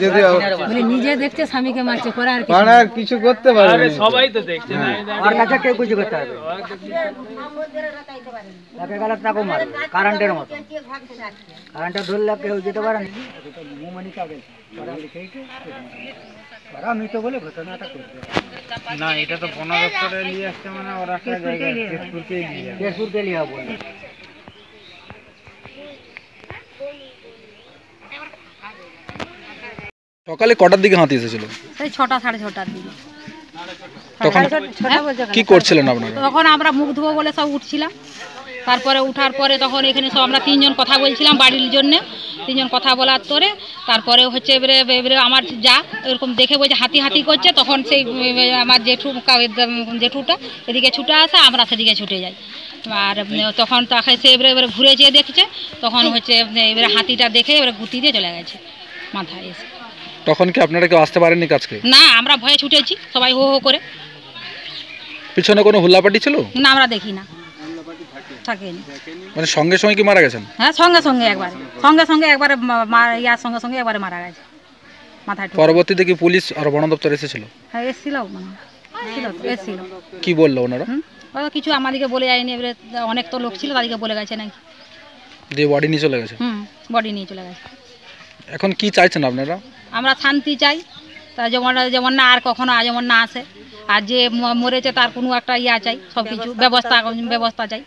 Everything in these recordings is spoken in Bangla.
যদি বলে নিজে দেখছে স্বামীকে মারছে, করে আর কিছু করতে পারবে না। সবাই তো দেখছে, আর কাছে কেউ কিছু করতে পারবে তাকে গেলে তাকে মারবে কারেন্টের মতো। কারেন্টে ধরলে কেউ যেতে পারে না মৃত বলে ঘটনাটা করবে না। এটা তো বন দপ্তরে নিয়ে আসছে, মানে ওরা একটা জায়গায় তেজপুরকে নিয়ে বলে। সকালে কটার দিকে হাতি এসেছিল? সেই 6টা 6:30টার দিকে। তখন কি করছিলেন আপনারা? তখন আমরা মুখ ধোবো বলে সব উঠছিলাম। তারপরে উঠার পরে তখন এখানে সব আমরা 3জন কথা বলছিলাম বাড়ির জন্য। 3জন কথা বলার পরে তারপরে হচ্ছে এবারে আমার যা এরকম দেখে বলছে হাতি হাতি করছে, তখন সেই আমার জেঠুটা এদিকে ছুটে আসে, আমরা সেদিকে ছুটে যাই। আর তখন তাকে সে এবারে ঘুরে যেয়ে দেখছে, তখন হচ্ছে এবারে হাতিটা দেখে এবারে গুতি দিয়ে চলে গেছে মাথায় এসে। তখন কি আপনারা কেউ আসতে পারেননি কাজকে? না, আমরা ভয়ে ছুটেছি সবাই হো হো করে। পিছনে কোনো হুল্লাপাটি ছিল? না, আমরা দেখি না, থাকেনি। মানে সঙ্গে সঙ্গে কি মারা গেছেন? হ্যাঁ, সঙ্গে সঙ্গে একবারে ইয়ার সঙ্গে সঙ্গে একবারে মারা গেছে মাথায়। পরবর্তীতে কি পুলিশ আর বন দপ্তর এসেছিল? হ্যাঁ, এসেছিল, এসেছিল। কি বললো ওনারা? কিছু আমাদেরকে বলে যায়নি, এবারে অনেক তো লোক ছিল তাদেরকে বলে গেছে নাকি, দিয়ে বডি নিয়ে চলে গেছে। বডি নিয়ে চলে গেছে। এখন কি চাইছেন আপনারা? আমরা শান্তি চাই, তা যেমন না আর কখনো যেমন না আসে, আর যে মরেছে তার কোনো একটা চাই, সব কিছু ব্যবস্থা চাই।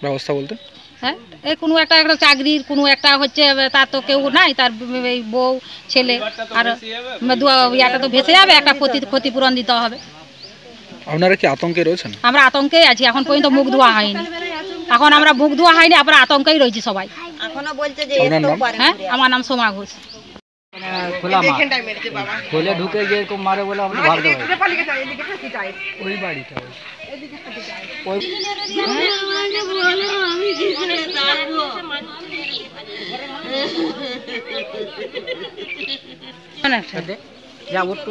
ব্যবস্থা বলতে? হ্যাঁ, এই কোনো একটা চাকরির কোনো একটা হচ্ছে, তার তো কেউ নাই, তার এই বউ ছেলে আর ইয়াটা তো ভেসে যাবে, একটা ক্ষতিপূরণ দিতে হবে। আপনারা কি আতঙ্কে রয়েছেন? আমরা আতঙ্কেই আছি, এখন পর্যন্ত মুখ ধোয়া হয়নি। এখন আমরা মুখ ধোয়া হয়নি, আমরা আতঙ্কেই রয়েছি সবাই। এখনো বলছে যে হ্যাঁ, আমার নাম সোমা ঘোষ। খোলা মাঠ খোলে ঢুকে গিয়ে এরকম মারে বলে আমরা ভাবতে পারি ওই বাড়িটা যাবো তো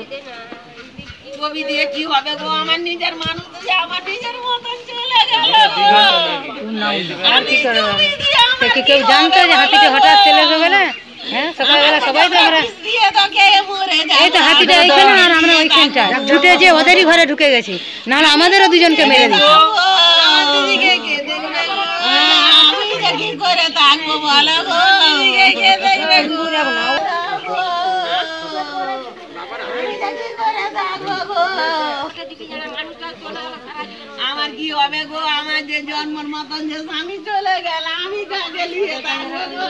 ছবি দিয়ে কি হবে গো, আমার নিজের মানুষ, আমার নিজের মতন চলে গেল। কেউ জানতো যে হাতিটা হঠাৎ চলে যাবে না? হ্যাঁ, সকালবেলা সবাই তো আমরা এই তো হাতিটা এইখানে আর আমরা ওইখানটা ছুটে যে ওদেরই ঘরে ঢুকে গেছি, নাহলে আমাদেরও দুজনকে মেরে দিত। আমার কি হবে গো, আমার যে জন্মের মতন যে স্বামী চলে গেল, আমি কাকে নিয়ে থাকবো গো?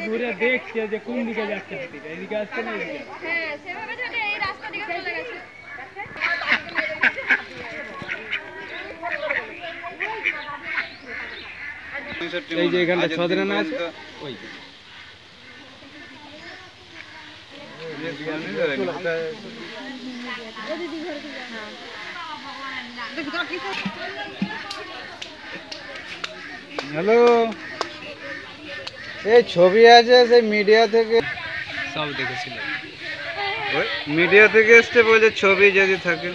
ঘুরে দেখছে যে কোন দিকে যাচ্ছে হাতিটা, এদিকে আসছে না এদিকে। এই যে এখানটা 6 দিন আছে ওই হ্যালো, এই ছবি আছে সেই মিডিয়া থেকে সব দেখেছিল, মিডিয়া থেকে এসছে বলে ছবি যদি থাকে।